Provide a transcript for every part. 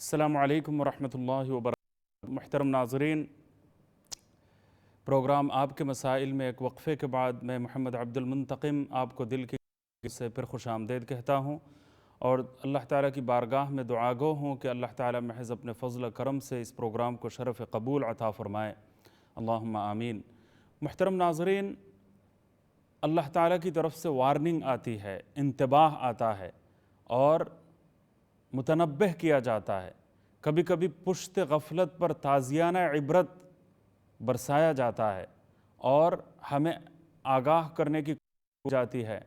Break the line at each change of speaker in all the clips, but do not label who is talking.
السلام علیکم ورحمۃ اللہ وبرکاتہ۔ محترم ناظرین، پروگرام آپ کے مسائل میں ایک وقفے کے بعد میں محمد عبد المنتقم آپ کو دل کی سے پھر خوش آمدید کہتا ہوں اور اللہ تعالیٰ کی بارگاہ میں دعا گو ہوں کہ اللہ تعالیٰ محض اپنے فضل و کرم سے اس پروگرام کو شرف قبول عطا فرمائے، اللہم آمین۔ محترم ناظرین، اللہ تعالیٰ کی طرف سے وارننگ آتی ہے، انتباہ آتا ہے اور متنبہ کیا جاتا ہے۔ کبھی کبھی پشت غفلت پر تازیانہ عبرت برسایا جاتا ہے اور ہمیں آگاہ کرنے کی کوشش کی جاتی ہے،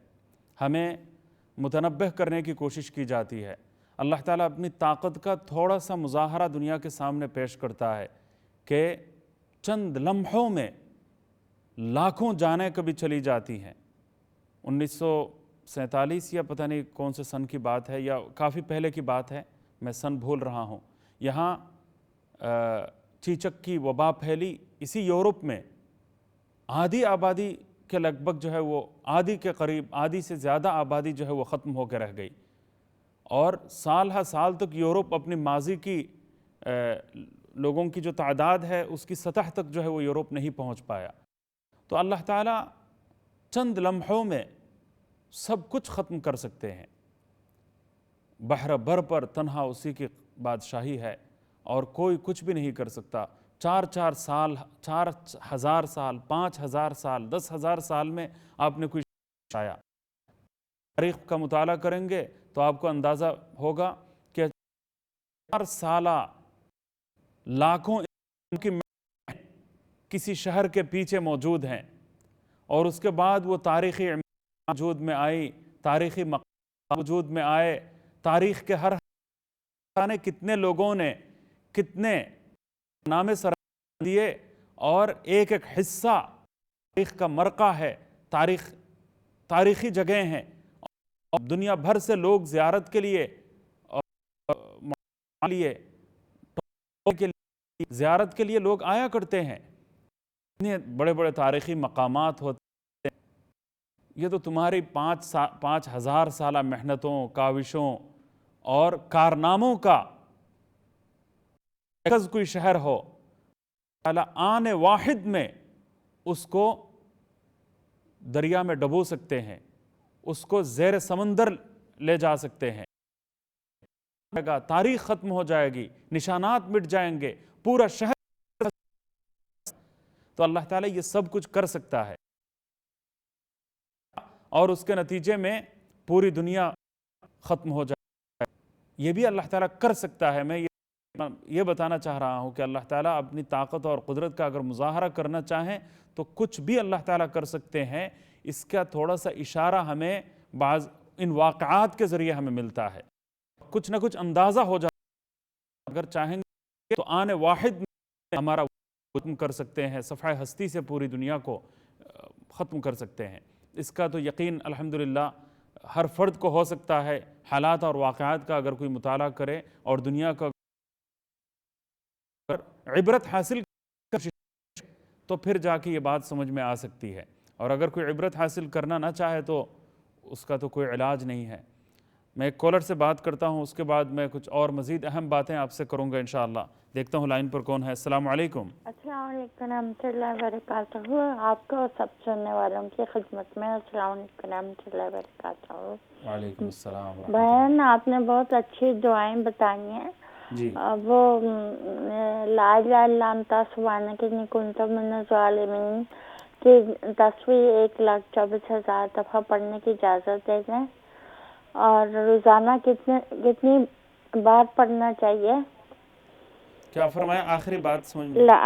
ہمیں متنبہ کرنے کی کوشش کی جاتی ہے۔ اللہ تعالیٰ اپنی طاقت کا تھوڑا سا مظاہرہ دنیا کے سامنے پیش کرتا ہے کہ چند لمحوں میں لاکھوں جانیں کبھی چلی جاتی ہیں۔ 1947 یا پتہ نہیں کون سے سن کی بات ہے یا کافی پہلے کی بات ہے، میں سن بھول رہا ہوں، یہاں چیچک کی وبا پھیلی اسی یورپ میں، آدھی آبادی کے لگ بھگ جو ہے وہ آدھی کے قریب، آدھی سے زیادہ آبادی جو ہے وہ ختم ہو کے رہ گئی اور سال ہا سال تک یورپ اپنی ماضی کی لوگوں کی جو تعداد ہے اس کی سطح تک جو ہے وہ یورپ نہیں پہنچ پایا۔ تو اللہ تعالیٰ چند لمحوں میں سب کچھ ختم کر سکتے ہیں۔ بحر بر پر تنہا اسی کی بادشاہی ہے اور کوئی کچھ بھی نہیں کر سکتا۔ 4 سال، 4000 سال، 5000 سال، 10,000 سال میں آپ نے کوئی آیا۔ تاریخ کا مطالعہ کریں گے تو آپ کو اندازہ ہوگا کہ 4 سالہ لاکھوں کی کسی شہر کے پیچھے موجود ہیں اور اس کے بعد وہ تاریخی وجود میں آئی، تاریخی مقام وجود میں آئے، تاریخ کے ہر نے کتنے لوگوں نے کتنے نامے سر دیے اور ایک ایک حصہ تاریخ کا مرقع ہے، تاریخی جگہیں ہیں اور دنیا بھر سے لوگ زیارت کے لیے زیارت کے لیے لوگ آیا کرتے ہیں۔ اتنے بڑے بڑے تاریخی مقامات ہوتے ہیں، یہ تو تمہاری 5,000 سالہ محنتوں، کاوشوں اور کارناموں کا مرکز کوئی شہر ہو، آن واحد میں اس کو دریا میں ڈبو سکتے ہیں، اس کو زیر سمندر لے جا سکتے ہیں، تاریخ ختم ہو جائے گی، نشانات مٹ جائیں گے، پورا شہر۔ تو اللہ تعالیٰ یہ سب کچھ کر سکتا ہے اور اس کے نتیجے میں پوری دنیا ختم ہو جائے، یہ بھی اللہ تعالیٰ کر سکتا ہے۔ میں یہ بتانا چاہ رہا ہوں کہ اللہ تعالیٰ اپنی طاقت اور قدرت کا اگر مظاہرہ کرنا چاہیں تو کچھ بھی اللہ تعالیٰ کر سکتے ہیں۔ اس کا تھوڑا سا اشارہ ہمیں بعض ان واقعات کے ذریعے ہمیں ملتا ہے، کچھ نہ کچھ اندازہ ہو جاتا ہے۔ اگر چاہیں گے تو آن واحد میں ہمارا ختم کر سکتے ہیں، صفحہ ہستی سے پوری دنیا کو ختم کر سکتے ہیں۔ اس کا تو یقین الحمدللہ ہر فرد کو ہو سکتا ہے، حالات اور واقعات کا اگر کوئی مطالعہ کرے اور دنیا کا عبرت حاصل تو پھر جا کے یہ بات سمجھ میں آ سکتی ہے، اور اگر کوئی عبرت حاصل کرنا نہ چاہے تو اس کا تو کوئی علاج نہیں ہے۔ میں ایک کالر سے بات کرتا ہوں، اس کے بعد میں کچھ اور مزید اہم باتیں آپ سے کروں گا انشاءاللہ۔ دیکھتا ہوں لائن پر کون ہے۔ السلام علیکم۔
السلام علیکم ورحمۃ اللہ وبرکاتہ۔ آپ کو اور سب سننے والوں کی خدمت میں السلام علیکم ورحمۃ اللہ وبرکاتہ۔
وعلیکم السلام۔
بہن، آپ نے بہت اچھی دعائیں بتائی ہیں۔
جی،
وہ لا الہ الا انت سبحانک انی کنت من الظالمین کی تصویر 1,24,000 دفعہ پڑھنے کی اجازت دے دیں، اور روزانہ کتنی بار پڑھنا چاہیے؟
کیا فرمایا؟ آخری بات سمجھ میں۔
لا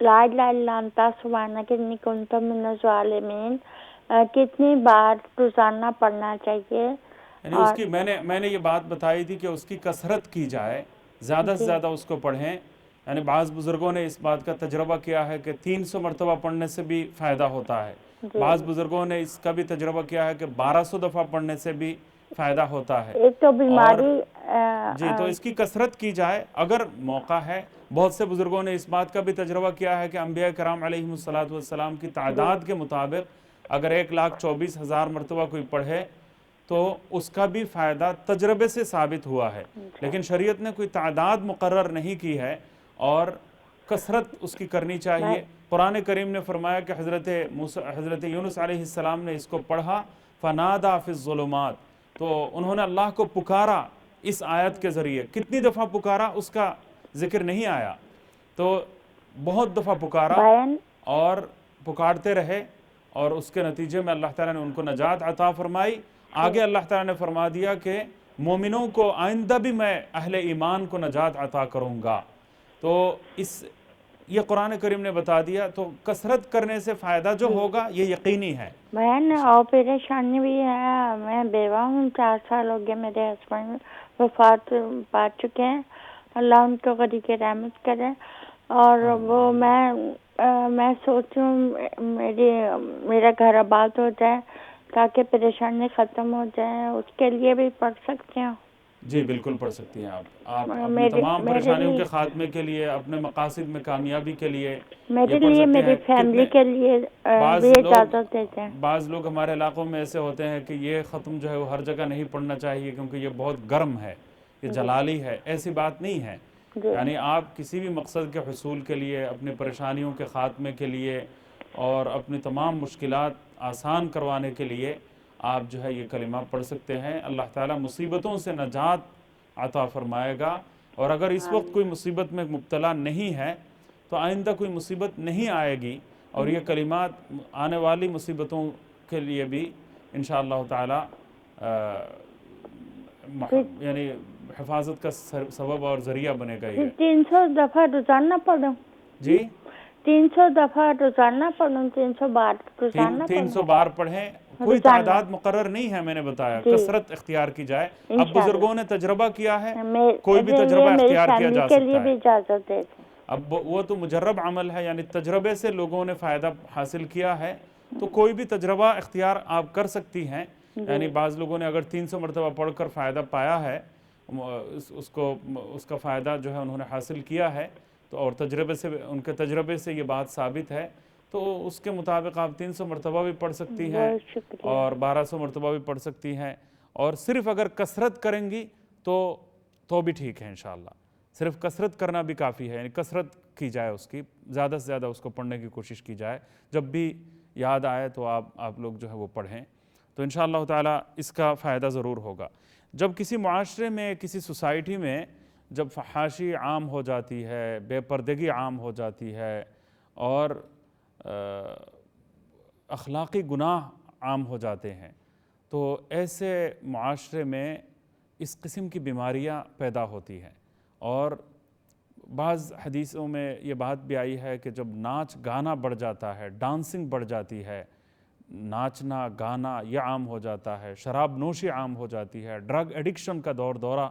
الہ الا انت سبحانک انی کنت من الظالمین کتنی بار روزانہ پڑھنا چاہیے؟
یعنی اس کی میں نے یہ بات بتائی تھی کہ اس کی کثرت کی جائے، زیادہ سے زیادہ اس کو پڑھیں۔ یعنی بعض بزرگوں نے اس بات کا تجربہ کیا ہے کہ 300 مرتبہ پڑھنے سے بھی فائدہ ہوتا ہے، بعض بزرگوں نے اس کا بھی تجربہ کیا ہے کہ 1200 دفعہ پڑھنے سے بھی فائدہ ہوتا ہے۔
ایک تو بیماری
جی، تو اس کی کثرت کی جائے اگر موقع ہے۔ بہت سے بزرگوں نے اس بات کا بھی تجربہ کیا ہے کہ انبیاء کرام علیہ الصلوۃ والسلام کی تعداد کے مطابق اگر 1,24,000 مرتبہ کوئی پڑھے تو اس کا بھی فائدہ تجربے سے ثابت ہوا ہے، لیکن شریعت نے کوئی تعداد مقرر نہیں کی ہے اور کثرت اس کی کرنی چاہیے۔ قرآن کریم نے فرمایا کہ حضرت یونس علیہ السلام نے اس کو پڑھا فنادا فی الظلمات، تو انہوں نے اللہ کو پکارا اس آیت کے ذریعے۔ کتنی دفعہ پکارا اس کا ذکر نہیں آیا، تو بہت دفعہ پکارا اور پکارتے رہے، اور اس کے نتیجے میں اللہ تعالیٰ نے ان کو نجات عطا فرمائی۔ آگے اللہ تعالیٰ نے فرما دیا کہ مومنوں کو آئندہ بھی میں اہل ایمان کو نجات عطا کروں گا۔ تو یہ قرآن کریم نے بتا دیا، تو کثرت کرنے سے فائدہ جو ہوگا یہ یقینی ہے۔
بہن اور پریشانی بھی ہے، میں بیوہ ہوں، 4 سال ہو گئے میرے ہسبینڈ وفات پا چکے ہیں، اللہ ان کو غریق رحمت کرے۔ اور وہ میں سوچوں میرا گھر آباد ہو جائے تاکہ پریشانی ختم ہو جائے، اس کے لیے بھی پڑھ سکتے ہوں؟
جی بالکل پڑھ سکتی ہیں آپ اپنے تمام پریشانیوں کے خاتمے کے لیے، اپنے مقاصد میں کامیابی کے لیے
میرے لیے، میری فیملی کے لیے بھی اجازت دیتے ہیں۔
بعض لوگ ہمارے علاقوں میں ایسے ہوتے ہیں کہ یہ ختم جو ہے وہ ہر جگہ نہیں پڑھنا چاہیے کیونکہ یہ بہت گرم ہے، یہ جلالی ہے۔ ایسی بات نہیں ہے، یعنی آپ کسی بھی مقصد کے حصول کے لیے، اپنی پریشانیوں کے خاتمے کے لیے اور اپنی تمام مشکلات آسان کروانے کے لیے آپ جو ہے یہ کلمہ پڑھ سکتے ہیں۔ اللہ تعالیٰ مصیبتوں سے نجات عطا فرمائے گا، اور اگر اس وقت کوئی مصیبت میں مبتلا نہیں ہے تو آئندہ کوئی مصیبت نہیں آئے گی، اور یہ کلمات آنے والی مصیبتوں کے لیے بھی انشاءاللہ تعالیٰ یعنی حفاظت کا سبب اور ذریعہ بنے گا۔ یہ
300 دفعہ روزانہ پڑھوں؟
جی
300 دفعہ روزانہ پڑھوں؟ 300 بار روزانہ؟
300 بار پڑھیں، کوئی تعداد مقرر نہیں ہے، میں نے بتایا کثرت اختیار کی جائے۔ اب بزرگوں نے تجربہ کیا ہے، کوئی بھی تجربہ اختیار کیا جا سکتا ہے۔ اب وہ تو مجرب عمل ہے، یعنی تجربے سے لوگوں نے فائدہ حاصل کیا ہے، تو کوئی بھی تجربہ اختیار آپ کر سکتی ہیں۔ یعنی بعض لوگوں نے اگر 300 مرتبہ پڑھ کر فائدہ پایا ہے، اس کا فائدہ جو ہے انہوں نے حاصل کیا ہے، تو اور تجربے سے، ان کے تجربے سے یہ بات ثابت ہے، تو اس کے مطابق آپ 300 مرتبہ بھی پڑھ سکتی ہیں اور 1200 مرتبہ بھی پڑھ سکتی ہیں، اور صرف اگر کثرت کریں گی تو بھی ٹھیک ہے انشاءاللہ۔ صرف کثرت کرنا بھی کافی ہے، یعنی کثرت کی جائے اس کی، زیادہ سے زیادہ اس کو پڑھنے کی کوشش کی جائے، جب بھی یاد آئے تو آپ لوگ جو ہے وہ پڑھیں، تو انشاءاللہ تعالیٰ اس کا فائدہ ضرور ہوگا۔ جب کسی معاشرے میں، کسی سوسائٹی میں جب فحاشی عام ہو جاتی ہے، بے پردگی عام ہو جاتی ہے، اور اخلاقی گناہ عام ہو جاتے ہیں، تو ایسے معاشرے میں اس قسم کی بیماریاں پیدا ہوتی ہیں۔ اور بعض حدیثوں میں یہ بات بھی آئی ہے کہ جب ناچ گانا بڑھ جاتا ہے، ڈانسنگ بڑھ جاتی ہے، ناچنا گانا یہ عام ہو جاتا ہے، شراب نوشی عام ہو جاتی ہے، ڈرگ ایڈکشن کا دورہ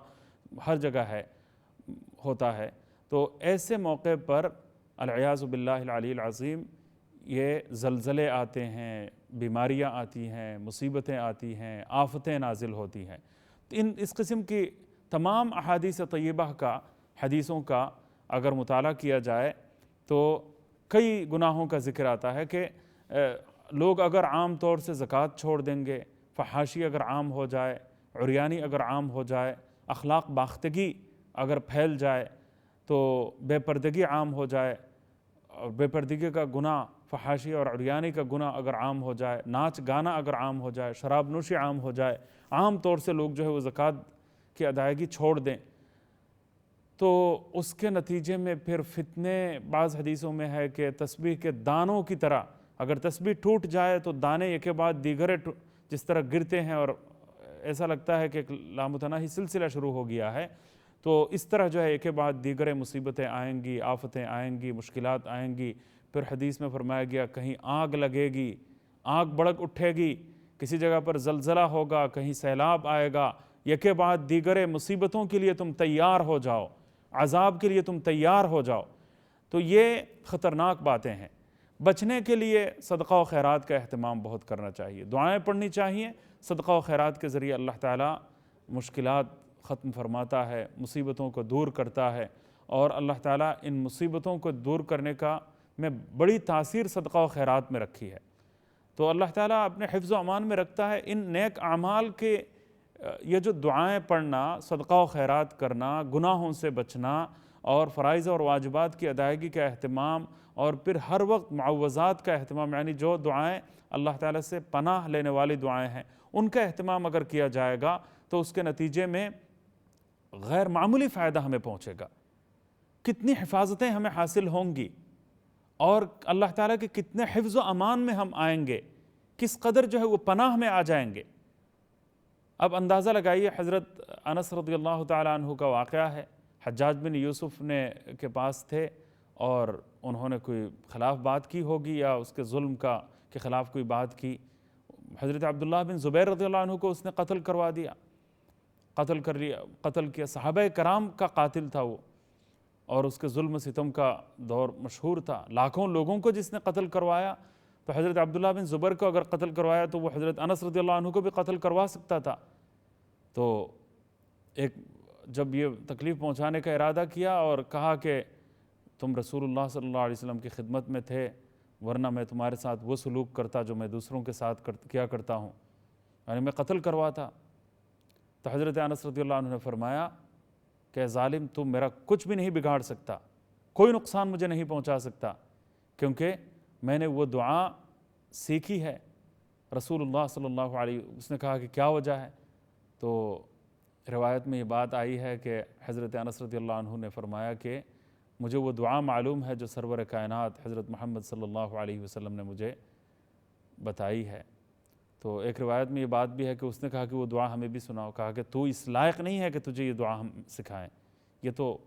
ہر جگہ ہوتا ہے، تو ایسے موقع پر العیاذ باللہ العلی العظیم یہ زلزلے آتے ہیں، بیماریاں آتی ہیں، مصیبتیں آتی ہیں، آفتیں نازل ہوتی ہیں۔ اس قسم کی تمام احادیث طیبہ کا، حدیثوں کا اگر مطالعہ کیا جائے تو کئی گناہوں کا ذکر آتا ہے کہ لوگ اگر عام طور سے زکوٰۃ چھوڑ دیں گے، فحاشی اگر عام ہو جائے، عریانی اگر عام ہو جائے، اخلاق باختگی اگر پھیل جائے، تو بے پردگی عام ہو جائے، اور بے پردگی کا گناہ، فحاشی اور عریانی کا گناہ اگر عام ہو جائے، ناچ گانا اگر عام ہو جائے، شراب نوشی عام ہو جائے، عام طور سے لوگ جو ہے وہ زکوٰۃ کی ادائیگی چھوڑ دیں، تو اس کے نتیجے میں پھر فتنے، بعض حدیثوں میں ہے کہ تسبیح کے دانوں کی طرح اگر تسبیح ٹوٹ جائے تو دانے ایک کے بعد دیگرے جس طرح گرتے ہیں، اور ایسا لگتا ہے کہ ایک لامتناہی سلسلہ شروع ہو گیا ہے، تو اس طرح جو ہے ایک کے بعد دیگرے مصیبتیں آئیں گی، آفتیں آئیں گی، مشکلات آئیں گی۔ پھر حدیث میں فرمایا گیا کہیں آگ لگے گی، آگ بڑک اٹھے گی، کسی جگہ پر زلزلہ ہوگا، کہیں سیلاب آئے گا، یک کے بعد دیگرے مصیبتوں کے لیے تم تیار ہو جاؤ، عذاب کے لیے تم تیار ہو جاؤ۔ تو یہ خطرناک باتیں ہیں۔ بچنے کے لیے صدقہ و خیرات کا اہتمام بہت کرنا چاہیے، دعائیں پڑھنی چاہیے، صدقہ و خیرات کے ذریعے اللہ تعالیٰ مشکلات ختم فرماتا ہے، مصیبتوں کو دور کرتا ہے، اور اللہ تعالیٰ ان مصیبتوں کو دور کرنے کا میں بڑی تاثیر صدقہ و خیرات میں رکھی ہے۔ تو اللہ تعالیٰ اپنے حفظ و امان میں رکھتا ہے ان نیک اعمال کے یہ جو دعائیں پڑھنا، صدقہ و خیرات کرنا، گناہوں سے بچنا اور فرائض اور واجبات کی ادائیگی کا اہتمام، اور پھر ہر وقت معوذات کا اہتمام، یعنی جو دعائیں اللہ تعالیٰ سے پناہ لینے والی دعائیں ہیں ان کا اہتمام اگر کیا جائے گا تو اس کے نتیجے میں غیر معمولی فائدہ ہمیں پہنچے گا، کتنی حفاظتیں ہمیں حاصل ہوں گی، اور اللہ تعالیٰ کے کتنے حفظ و امان میں ہم آئیں گے، کس قدر جو ہے وہ پناہ میں آ جائیں گے۔ اب اندازہ لگائیے، حضرت انس رضی اللہ تعالیٰ عنہ کا واقعہ ہے، حجاج بن یوسف کے پاس تھے اور انہوں نے کوئی خلاف بات کی ہوگی یا اس کے ظلم کے خلاف کوئی بات کی، حضرت عبداللہ بن زبیر رضی اللہ عنہ کو اس نے قتل کروا دیا، قتل کیا، صحابہ کرام کا قاتل تھا وہ، اور اس کے ظلم و ستم کا دور مشہور تھا، لاکھوں لوگوں کو جس نے قتل کروایا، تو حضرت عبداللہ بن زبیر کو اگر قتل کروایا تو وہ حضرت انس رضی اللہ عنہ کو بھی قتل کروا سکتا تھا۔ تو جب یہ تکلیف پہنچانے کا ارادہ کیا اور کہا کہ تم رسول اللہ صلی اللہ علیہ وسلم کی خدمت میں تھے، ورنہ میں تمہارے ساتھ وہ سلوک کرتا جو میں دوسروں کے ساتھ کیا کرتا ہوں، یعنی میں قتل کرواتا، تو حضرت انس رضی اللہ عنہ نے فرمایا کہ ظالم، تم میرا کچھ بھی نہیں بگاڑ سکتا، کوئی نقصان مجھے نہیں پہنچا سکتا، کیونکہ میں نے وہ دعا سیکھی ہے رسول اللہ صلی اللہ علیہ وسلم۔ اس نے کہا کہ کیا وجہ ہے؟ تو روایت میں یہ بات آئی ہے کہ حضرت انس رضی اللہ عنہ نے فرمایا کہ مجھے وہ دعا معلوم ہے جو سرور کائنات حضرت محمد صلی اللہ علیہ وسلم نے مجھے بتائی ہے۔ تو ایک روایت میں یہ بات بھی ہے کہ اس نے کہا کہ وہ دعا ہمیں بھی سناؤ، کہا کہ تو اس لائق نہیں ہے کہ تجھے یہ دعا ہم سکھائیں، یہ تو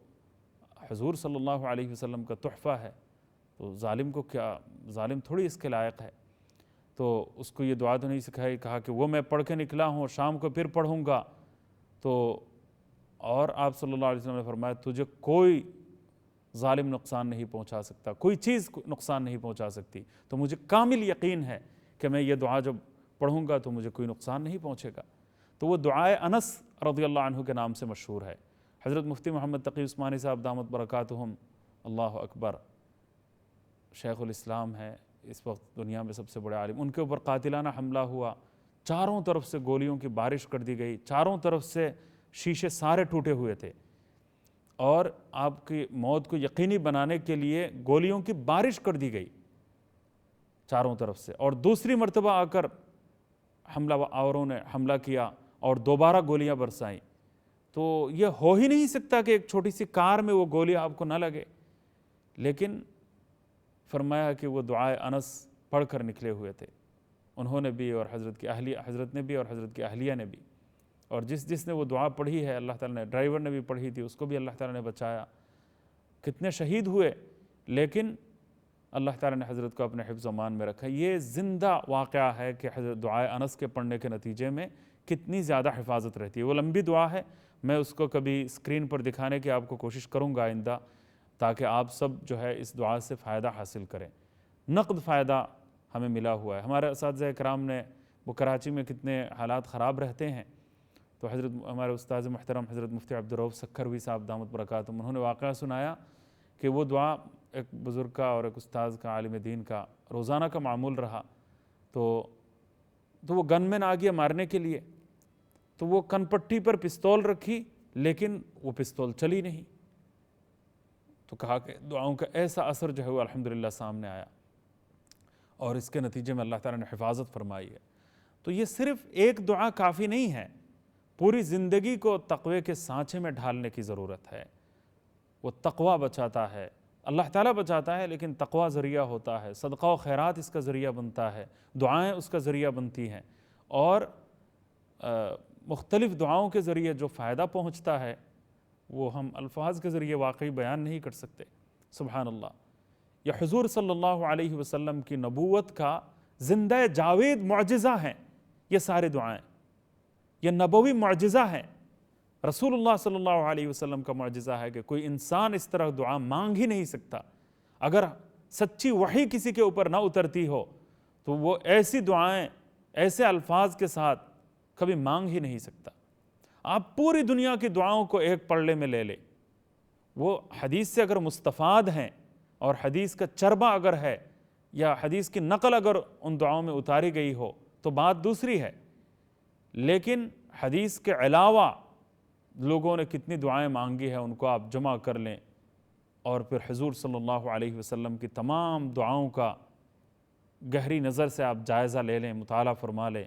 حضور صلی اللہ علیہ وسلم کا تحفہ ہے، تو ظالم تھوڑی اس کے لائق ہے۔ تو اس کو یہ دعا تو نہیں سکھائی، کہا کہ وہ میں پڑھ کے نکلا ہوں، شام کو پھر پڑھوں گا۔ تو اور آپ صلی اللہ علیہ وسلم نے فرمایا تجھے کوئی ظالم نقصان نہیں پہنچا سکتا، کوئی چیز نقصان نہیں پہنچا سکتی، تو مجھے کامل یقین ہے کہ میں یہ دعا جب پڑھوں گا تو مجھے کوئی نقصان نہیں پہنچے گا۔ تو وہ دعائے انس رضی اللہ عنہ کے نام سے مشہور ہے۔ حضرت مفتی محمد تقی عثمانی صاحب دامت برکاتہم، اللہ اکبر، شیخ الاسلام ہے، اس وقت دنیا میں سب سے بڑے عالم، ان کے اوپر قاتلانہ حملہ ہوا، چاروں طرف سے گولیوں کی بارش کر دی گئی، چاروں طرف سے شیشے سارے ٹوٹے ہوئے تھے، اور آپ کی موت کو یقینی بنانے کے لیے گولیوں کی بارش کر دی گئی چاروں طرف سے، اور دوسری مرتبہ آ کر حملہ آوروں نے حملہ کیا اور دوبارہ گولیاں برسائیں۔ تو یہ ہو ہی نہیں سکتا کہ ایک چھوٹی سی کار میں وہ گولی آپ کو نہ لگے، لیکن فرمایا کہ وہ دعائے انس پڑھ کر نکلے ہوئے تھے، انہوں نے بھی اور حضرت نے بھی اور حضرت کی اہلیہ نے بھی، اور جس نے وہ دعا پڑھی ہے اللہ تعالیٰ نے، ڈرائیور نے بھی پڑھی تھی، اس کو بھی اللہ تعالیٰ نے بچایا، کتنے شہید ہوئے، لیکن اللہ تعالیٰ نے حضرت کو اپنے حفظ و امان میں رکھا۔ یہ زندہ واقعہ ہے کہ حضرت دعائے انس کے پڑھنے کے نتیجے میں کتنی زیادہ حفاظت رہتی ہے۔ وہ لمبی دعا ہے، میں اس کو کبھی اسکرین پر دکھانے کی آپ کو کوشش کروں گا آئندہ، تاکہ آپ سب جو ہے اس دعا سے فائدہ حاصل کریں۔ نقد فائدہ ہمیں ملا ہوا ہے۔ ہمارے اساتذہ کرام نے، وہ کراچی میں کتنے حالات خراب رہتے ہیں، تو ہمارے استاذ محترم حضرت مفتی عبدالرؤف سکھروی صاحب دامت برکاتہم، انہوں نے واقعہ سنایا کہ وہ دعا ایک بزرگ کا اور ایک استاذ کا، عالم دین کا روزانہ کا معمول رہا، تو وہ گن مین آ گیا مارنے کے لیے، تو وہ کن پٹی پر پستول رکھی، لیکن وہ پستول چلی نہیں، تو کہا کہ دعاؤں کا ایسا اثر جو ہے وہ الحمدللہ سامنے آیا، اور اس کے نتیجے میں اللہ تعالیٰ نے حفاظت فرمائی ہے۔ تو یہ صرف ایک دعا کافی نہیں ہے، پوری زندگی کو تقوی کے سانچے میں ڈھالنے کی ضرورت ہے۔ وہ تقوی بچاتا ہے، اللہ تعالیٰ بچاتا ہے، لیکن تقوی ذریعہ ہوتا ہے، صدقہ و خیرات اس کا ذریعہ بنتا ہے، دعائیں اس کا ذریعہ بنتی ہیں، اور مختلف دعاؤں کے ذریعے جو فائدہ پہنچتا ہے وہ ہم الفاظ کے ذریعے واقعی بیان نہیں کر سکتے۔ سبحان اللہ، یہ حضور صلی اللہ علیہ وسلم کی نبوت کا زندہ جاوید معجزہ ہیں یہ سارے دعائیں، یہ نبوی معجزہ ہیں، رسول اللہ صلی اللہ علیہ وسلم کا معجزہ ہے کہ کوئی انسان اس طرح دعا مانگ ہی نہیں سکتا۔ اگر سچی وحی کسی کے اوپر نہ اترتی ہو تو وہ ایسی دعائیں ایسے الفاظ کے ساتھ کبھی مانگ ہی نہیں سکتا۔ آپ پوری دنیا کی دعاؤں کو ایک پلڑے میں لے لیں، وہ حدیث سے اگر مستفاد ہیں اور حدیث کا چربہ اگر ہے یا حدیث کی نقل اگر ان دعاؤں میں اتاری گئی ہو تو بات دوسری ہے، لیکن حدیث کے علاوہ لوگوں نے کتنی دعائیں مانگی ہیں ان کو آپ جمع کر لیں اور پھر حضور صلی اللہ علیہ وسلم کی تمام دعاؤں کا گہری نظر سے آپ جائزہ لے لیں، مطالعہ فرما لیں،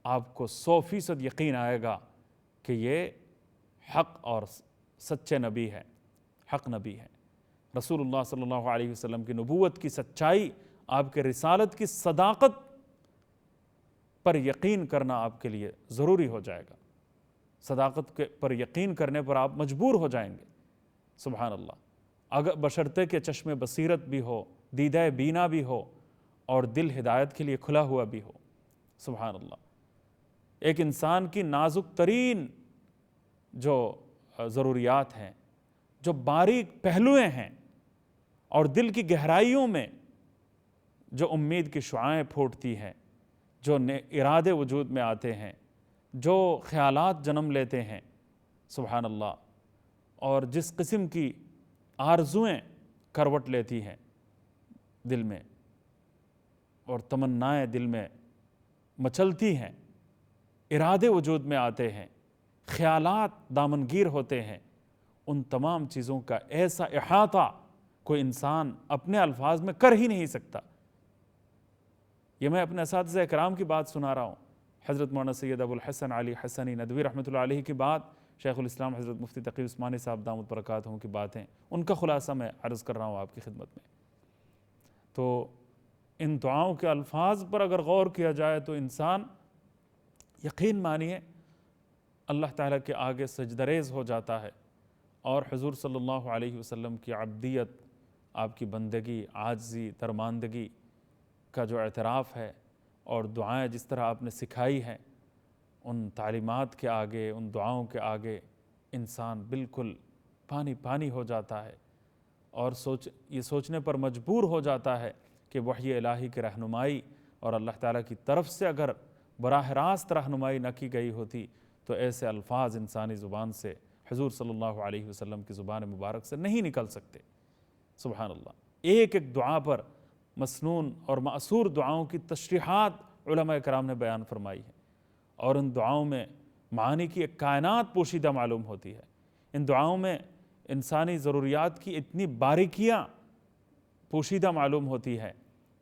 آپ کو 100% یقین آئے گا کہ یہ حق اور سچے نبی ہے، حق نبی ہے۔ رسول اللہ صلی اللہ علیہ وسلم کی نبوت کی سچائی، آپ کے رسالت کی صداقت پر یقین کرنا آپ کے لیے ضروری ہو جائے گا۔ صداقت پر یقین کرنے پر آپ مجبور ہو جائیں گے۔ سبحان اللہ، اگر بشرطے کہ چشم بصیرت بھی ہو، دیدہ بینا بھی ہو اور دل ہدایت کے لیے کھلا ہوا بھی ہو۔ سبحان اللہ، ایک انسان کی نازک ترین جو ضروریات ہیں، جو باریک پہلوئے ہیں اور دل کی گہرائیوں میں جو امید کی شعاعیں پھوٹتی ہیں، جو ارادے وجود میں آتے ہیں، جو خیالات جنم لیتے ہیں، سبحان اللہ، اور جس قسم کی آرزویں کروٹ لیتی ہیں دل میں اور تمنائیں دل میں مچلتی ہیں، ارادے وجود میں آتے ہیں، خیالات دامنگیر ہوتے ہیں، ان تمام چیزوں کا ایسا احاطہ کوئی انسان اپنے الفاظ میں کر ہی نہیں سکتا۔ یہ میں اپنے اساتذہ اکرام کی بات سنا رہا ہوں، حضرت مولانا سید ابو الحسن علی حسنی ندوی رحمۃ اللہ علیہ کی بات، شیخ الاسلام حضرت مفتی تقی عثمانی صاحب دامت برکاتہم کی باتیں، ان کا خلاصہ میں عرض کر رہا ہوں آپ کی خدمت میں۔ تو ان دعاؤں کے الفاظ پر اگر غور کیا جائے تو انسان یقین مانیے اللہ تعالیٰ کے آگے سجدریز ہو جاتا ہے، اور حضور صلی اللہ علیہ وسلم کی عبدیت، آپ کی بندگی، عاجزی، درماندگی کا جو اعتراف ہے، اور دعائیں جس طرح آپ نے سکھائی ہیں، ان تعلیمات کے آگے، ان دعاؤں کے آگے انسان بالکل پانی پانی ہو جاتا ہے، اور یہ سوچنے پر مجبور ہو جاتا ہے کہ وحی الہی کی رہنمائی اور اللہ تعالیٰ کی طرف سے اگر براہ راست رہنمائی نہ کی گئی ہوتی تو ایسے الفاظ انسانی زبان سے، حضور صلی اللہ علیہ وسلم کی زبان مبارک سے نہیں نکل سکتے۔ سبحان اللہ، ایک ایک دعا پر مسنون اور مأثور دعاؤں کی تشریحات علماء کرام نے بیان فرمائی ہے، اور ان دعاؤں میں معانی کی ایک کائنات پوشیدہ معلوم ہوتی ہے۔ ان دعاؤں میں انسانی ضروریات کی اتنی باریکیاں پوشیدہ معلوم ہوتی ہے،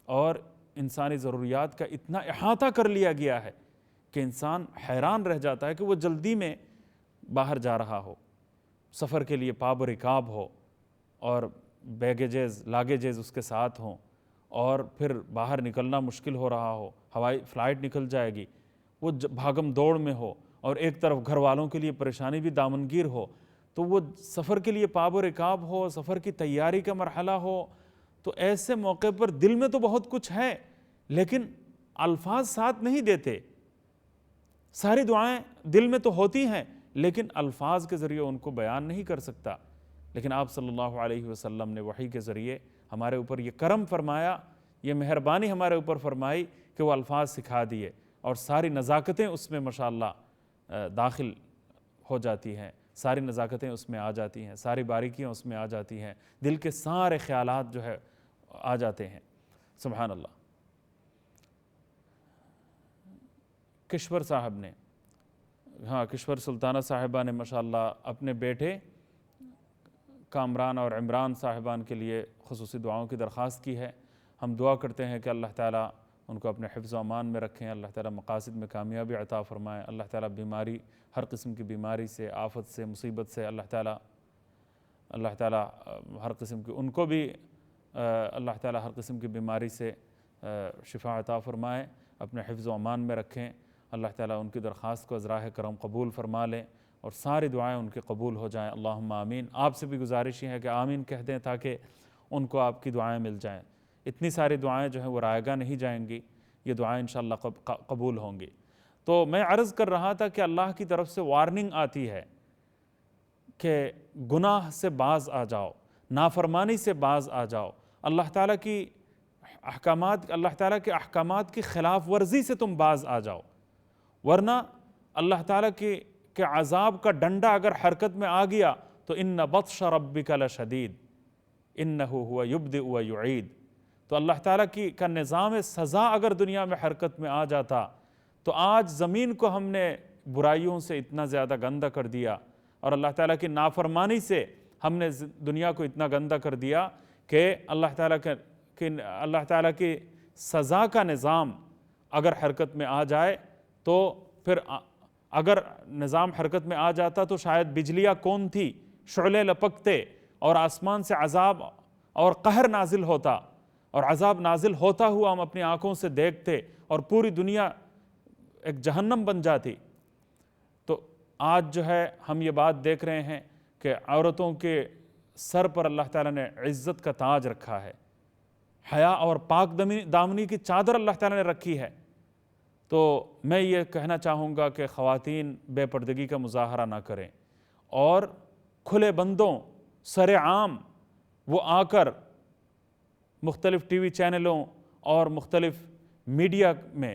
اور انسانی ضروریات کا اتنا احاطہ کر لیا گیا ہے کہ انسان حیران رہ جاتا ہے کہ وہ جلدی میں باہر جا رہا ہو، سفر کے لیے پاب و رکاب ہو، اور بیگیجز لاگیجز اس کے ساتھ ہوں، اور پھر باہر نکلنا مشکل ہو رہا ہو، ہوائی فلائٹ نکل جائے گی، وہ بھاگم دوڑ میں ہو، اور ایک طرف گھر والوں کے لیے پریشانی بھی دامنگیر ہو، تو وہ سفر کے لیے پاب و رکاب ہو، سفر کی تیاری کا مرحلہ ہو، تو ایسے موقع پر دل میں تو بہت کچھ ہے لیکن الفاظ ساتھ نہیں دیتے۔ ساری دعائیں دل میں تو ہوتی ہیں لیکن الفاظ کے ذریعے ان کو بیان نہیں کر سکتا، لیکن آپ صلی اللہ علیہ وسلم نے وحی کے ذریعے ہمارے اوپر یہ کرم فرمایا، یہ مہربانی ہمارے اوپر فرمائی کہ وہ الفاظ سکھا دیے، اور ساری نزاکتیں اس میں ماشاءاللہ داخل ہو جاتی ہیں، ساری نزاکتیں اس میں آ جاتی ہیں، ساری باریکیاں اس میں آ جاتی ہیں، دل کے سارے خیالات جو ہے آ جاتے ہیں۔ سبحان اللہ۔ کشور صاحب نے، کشور سلطانہ صاحبہ نے ماشاءاللہ اپنے بیٹے کامران اور عمران صاحبان کے لیے خصوصی دعاؤں کی درخواست کی ہے۔ ہم دعا کرتے ہیں کہ اللہ تعالیٰ ان کو اپنے حفظ و امان میں رکھیں، اللہ تعالیٰ مقاصد میں کامیابی عطا فرمائیں، اللہ تعالیٰ بیماری، ہر قسم کی بیماری سے، آفت سے، مصیبت سے اللہ تعالیٰ ہر قسم کی، ان کو بھی اللہ تعالیٰ ہر قسم کی بیماری سے شفا عطا فرمائیں، اپنے حفظ و امان میں رکھیں، اللہ تعالیٰ ان کی درخواست کو از راہ کرم قبول فرما لیں، اور ساری دعائیں ان کے قبول ہو جائیں۔ اللہم آمین۔ آپ سے بھی گزارش یہ ہے کہ آمین کہہ دیں تاکہ ان کو آپ کی دعائیں مل جائیں۔ اتنی ساری دعائیں جو ہیں وہ رائے گاہ نہیں جائیں گی، یہ دعائیں انشاءاللہ قبول ہوں گی۔ تو میں عرض کر رہا تھا کہ اللہ کی طرف سے وارننگ آتی ہے کہ گناہ سے باز آ جاؤ، نافرمانی سے باز آ جاؤ، اللہ تعالیٰ کے احکامات کی خلاف ورزی سے تم باز آ جاؤ، ورنہ اللہ تعالیٰ کے عذاب کا ڈنڈا اگر حرکت میں آ گیا تو ان بطش ربک لشدید انہ ہوا یبدئ و یعید، تو اللہ تعالیٰ کا نظام سزا اگر دنیا میں حرکت میں آ جاتا تو آج زمین کو ہم نے برائیوں سے اتنا زیادہ گندہ کر دیا، اور اللہ تعالیٰ کی نافرمانی سے ہم نے دنیا کو اتنا گندہ کر دیا کہ اللہ تعالیٰ کی سزا کا نظام اگر حرکت میں آ جائے تو پھر اگر نظام حرکت میں آ جاتا تو شاید بجلیاں کون تھی، شعلے لپکتے اور آسمان سے عذاب اور قہر نازل ہوتا، اور عذاب نازل ہوتا ہوا ہم اپنی آنکھوں سے دیکھتے اور پوری دنیا ایک جہنم بن جاتی۔ تو آج جو ہے ہم یہ بات دیکھ رہے ہیں کہ عورتوں کے سر پر اللہ تعالیٰ نے عزت کا تاج رکھا ہے، حیا اور پاک دامنی کی چادر اللہ تعالیٰ نے رکھی ہے۔ تو میں یہ کہنا چاہوں گا کہ خواتین بے پردگی کا مظاہرہ نہ کریں، اور کھلے بندوں سر عام وہ آ کر مختلف ٹی وی چینلوں اور مختلف میڈیا میں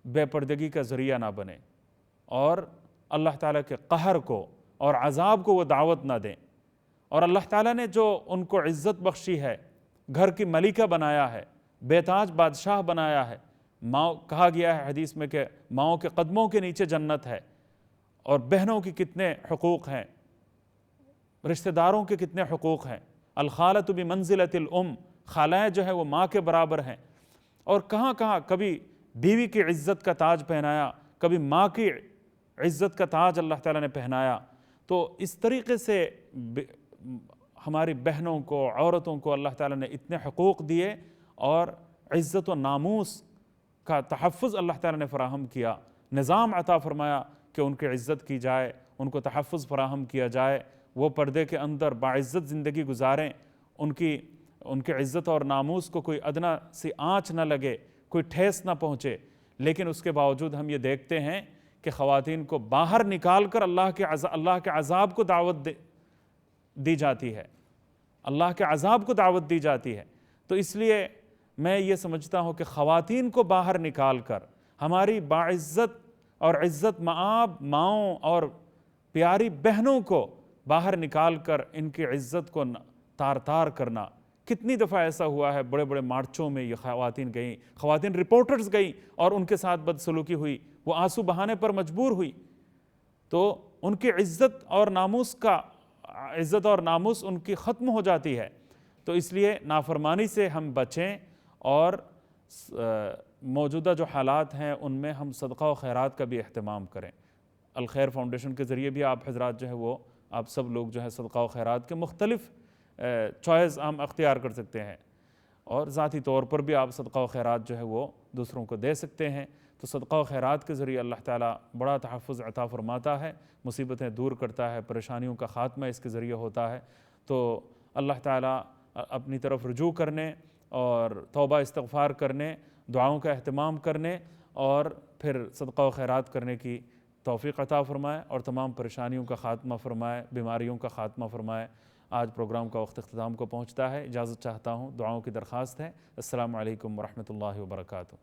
بے پردگی کا ذریعہ نہ بنیں، اور اللہ تعالیٰ کے قہر کو اور عذاب کو وہ دعوت نہ دیں۔ اور اللہ تعالیٰ نے جو ان کو عزت بخشی ہے، گھر کی ملکہ بنایا ہے، بے تاج بادشاہ بنایا ہے، کہا گیا ہے حدیث میں کہ ماؤں کے قدموں کے نیچے جنت ہے، اور بہنوں کی کتنے حقوق ہیں، رشتہ داروں کے کتنے حقوق ہیں، الخالۃ بمنزلۃ الام، خالائیں جو ہیں وہ ماں کے برابر ہیں، اور کہاں کہاں کبھی بیوی کی عزت کا تاج پہنایا، کبھی ماں کی عزت کا تاج اللہ تعالیٰ نے پہنایا۔ تو اس طریقے سے ہماری بہنوں کو، عورتوں کو اللہ تعالیٰ نے اتنے حقوق دیے، اور عزت و ناموس کا تحفظ اللہ تعالیٰ نے فراہم کیا، نظام عطا فرمایا کہ ان کی عزت کی جائے، ان کو تحفظ فراہم کیا جائے، وہ پردے کے اندر باعزت زندگی گزاریں، ان کی عزت اور ناموس کو کوئی ادنا سی آنچ نہ لگے، کوئی ٹھیس نہ پہنچے۔ لیکن اس کے باوجود ہم یہ دیکھتے ہیں کہ خواتین کو باہر نکال کر اللہ کے عذاب کو دعوت دی جاتی ہے، اللہ کے عذاب کو دعوت دی جاتی ہے۔ تو اس لیے میں یہ سمجھتا ہوں کہ خواتین کو باہر نکال کر ہماری باعزت اور عزت مآب ماؤں اور پیاری بہنوں کو باہر نکال کر ان کی عزت کو تار تار کرنا۔ کتنی دفعہ ایسا ہوا ہے، بڑے بڑے مارچوں میں یہ خواتین گئیں، خواتین رپورٹرز گئیں اور ان کے ساتھ بدسلوکی ہوئی، وہ آنسو بہانے پر مجبور ہوئی۔ تو ان کی عزت اور ناموس ان کی ختم ہو جاتی ہے۔ تو اس لیے نافرمانی سے ہم بچیں، اور موجودہ جو حالات ہیں ان میں ہم صدقہ و خیرات کا بھی اہتمام کریں۔ الخیر فاؤنڈیشن کے ذریعے بھی آپ حضرات جو ہے وہ آپ سب لوگ جو ہے صدقہ و خیرات کے مختلف چوائز ہم اختیار کر سکتے ہیں، اور ذاتی طور پر بھی آپ صدقہ و خیرات جو ہے وہ دوسروں کو دے سکتے ہیں۔ تو صدقہ و خیرات کے ذریعے اللہ تعالیٰ بڑا تحفظ عطا فرماتا ہے، مصیبتیں دور کرتا ہے، پریشانیوں کا خاتمہ اس کے ذریعے ہوتا ہے۔ تو اللہ تعالیٰ اپنی طرف رجوع کرنے اور توبہ استغفار کرنے، دعاؤں کا اہتمام کرنے، اور پھر صدقہ و خیرات کرنے کی توفیق عطا فرمائے، اور تمام پریشانیوں کا خاتمہ فرمائے، بیماریوں کا خاتمہ فرمائے۔ آج پروگرام کا وقت اختتام کو پہنچتا ہے، اجازت چاہتا ہوں، دعاؤں کی درخواست ہے۔ السلام علیکم ورحمۃ اللہ وبرکاتہ۔